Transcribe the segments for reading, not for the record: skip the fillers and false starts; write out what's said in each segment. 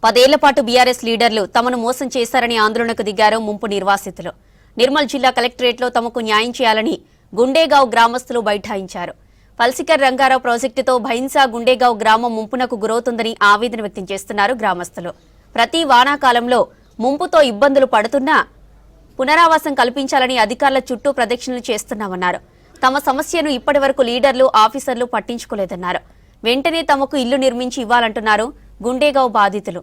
10 ఏళ్ల పాటు బీఆర్ఎస్ లీడర్లు తమను మోసం చేశారని ఆందోళనకు దిగారు ముంపు నిర్వాసితులు. నిర్మల్ జిల్లా కలెక్టరేట్లో తమకు న్యాయం చేయాలని గుండేగావ్ గ్రామస్తులు బైఠాయించారు. పల్సికర్ రంగారావు ప్రాజెక్టుతో భైన్సా గుండేగావ్ గ్రామం ముంపునకు గురవుతుందని ఆవేదన వ్యక్తం చేస్తున్నారు గ్రామస్తులు. ప్రతి వానాకాలంలో ముంపుతో ఇబ్బందులు పడుతున్నా పునరావాసం కల్పించాలని అధికారుల చుట్టూ ప్రదక్షిణలు చేస్తున్నామన్నారు. తమ సమస్యను ఇప్పటివరకు లీడర్లు, ఆఫీసర్లు పట్టించుకోలేదన్నారు. వెంటనే తమకు ఇల్లు నిర్మించి ఇవ్వాలంటున్నారు గుండేగావ్ బాధితులు.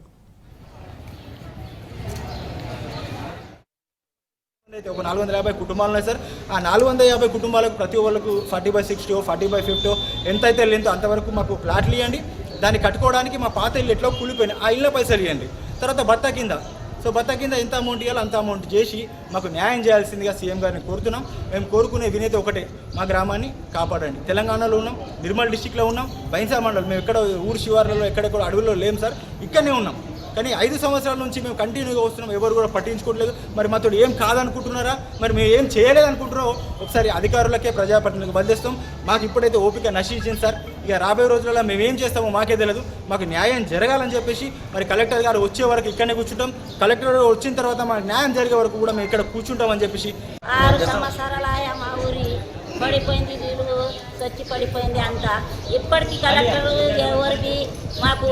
ఒక 450 కుటుంబాలు ఉన్నాయి సార్. ఆ 450 కుటుంబాలకు ప్రతి ఒక్కరికి 40/60 40/50 ఎంతైతే లేదో అంతవరకు మాకు ప్లాట్లు ఇవ్వండి. దాన్ని కట్టుకోవడానికి మా పాత ఇల్లు ఎట్లా కూలిపోయినాయి, ఆ ఇళ్ళ పైసలు ఇవ్వండి. తర్వాత భర్త కింద ఎంత అమౌంట్ ఇవ్వాలి అంత అమౌంట్ చేసి మాకు న్యాయం చేయాల్సిందిగా సీఎం గారిని కోరుతున్నాం. మేము కోరుకునే వినేది ఒకటే, మా గ్రామాన్ని కాపాడండి. తెలంగాణలో ఉన్నాం, నిర్మల్ డిస్టిక్లో ఉన్నాం, బైన్సా మండలం. మేము ఎక్కడ ఊరు శివార్లలో ఎక్కడెక్కడ అడవుల్లో లేం సార్, ఇక్కడనే ఉన్నాం. కానీ 5 సంవత్సరాల నుంచి మేము కంటిన్యూగా వస్తున్నాం, ఎవరు కూడా పట్టించుకోవట్లేదు. మరి మాతో ఏం కాదనుకుంటున్నారా, మరి మేము ఏం చేయలేదనుకుంటున్నారో ఒకసారి అధికారులకే, ప్రజాప్రతినిధులకు బదిలిస్తాం. మాకు ఇప్పుడైతే ఓపిక నశించింది సార్. ఇక రాబోయే రోజులలో మేము ఏం చేస్తామో మాకే తెలియదు. మాకు న్యాయం జరగాలని చెప్పేసి మరి కలెక్టర్ గారు వచ్చే వరకు ఇక్కడనే కూర్చుంటాం. కలెక్టర్ వచ్చిన తర్వాత మాకు న్యాయం జరిగే వరకు కూడా మేము ఇక్కడ కూర్చుంటామని చెప్పేసి. 6 సంవత్సరాల మా ఊరి పడిపోయింది, నీళ్ళు వచ్చి పడిపోయింది అంతా. ఇప్పటికీ కలెక్టర్ ఎవరికి మాకు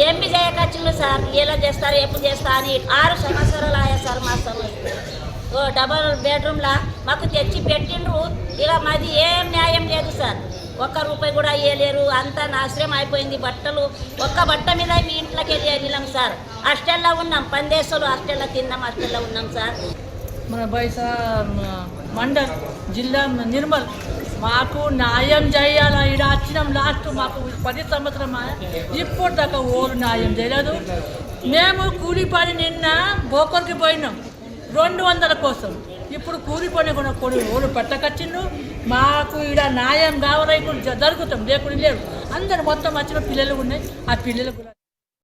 ఏమి చేయకచ్చులు సార్, ఎలా చేస్తారు, ఎప్పుడు చేస్తా అని 6 సంవత్సరాలు ఆయా సార్. మా సమస్య డబల్ బెడ్రూమ్లా మాకు తెచ్చి పెట్టిండ్రు. ఇక మాది ఏం న్యాయం లేదు సార్, ₹1 కూడా ఇవ్వలేరు. అంతా నాశనం అయిపోయింది. బట్టలు ఒక్క బట్ట మీద మీ ఇంట్లోకి వెళ్ళాం సార్. హాస్టల్లో ఉన్నాం, 10 దేశాలు హాస్టల్లో తిన్నాం, హాస్టల్లో ఉన్నాం సార్. మన బైసా మండల్ జిల్లా నిర్మల్ మాకు న్యాయం చేయాలి. ఇక్కడ వచ్చినాం లాస్ట్ మాకు 10 సంవత్సరం, ఇప్పుడు దాకా ఓరు న్యాయం చేయలేదు. మేము కూలిపని నిన్న బోకర్కి పోయినాం 200 కోసం. ఇప్పుడు కూలిపని కొన్ని ఓరు పట్టకచ్చిండు. మాకు ఇక్కడ న్యాయం కావాలి, ఇప్పుడు జరుగుతాం. లేకుండా లేవు. అందరు మొత్తం వచ్చిన పిల్లలు ఉన్నాయి, ఆ పిల్లలకు